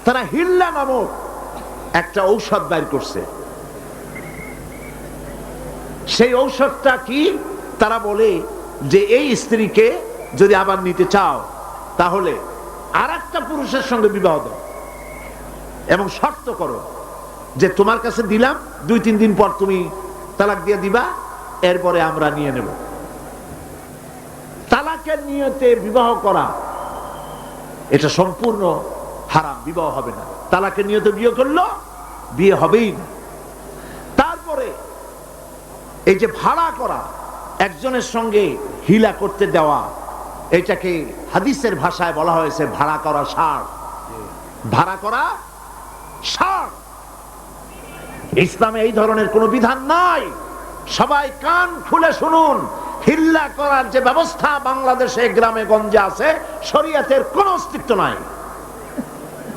তারা হিল্লা নামক একটা ঔষধ বের করছে। সেই ঔষধটা কি? তারা বলে যে এই স্ত্রীকে যদি আবার নিতে চাও তাহলে আর একটা পুরুষের সঙ্গে বিবাহ দাও এবং শর্ত করো যে তোমার কাছে দিলাম, 2-3 দিন পর তুমি তালাক দিয়ে দিবা, এরপরে আমরা নিয়ে নেব। তালাকের নিয়তে বিবাহ করা এটা সম্পূর্ণ হারাম, বিবাহ হবে না। তালাকের নিয়তে বিয়ে করলো বিয়ে হবেই না। তারপরে এই যে ভাড়া করা, একজনের সঙ্গে হিলা করতে দেওয়া, এটাকে হাদিসের ভাষায় বলা হয়েছে ভাড়া করা ষাঁড়। ভাড়া করা ষাঁড়। ইসলামে এই ধরনের কোনো বিধান নাই। সবাই কান খুলে শুনুন, হিল্লা করার যে ব্যবস্থা বাংলাদেশে গ্রামে গঞ্জে আছে, শরীয়তের কোনো অস্তিত্ব নাই।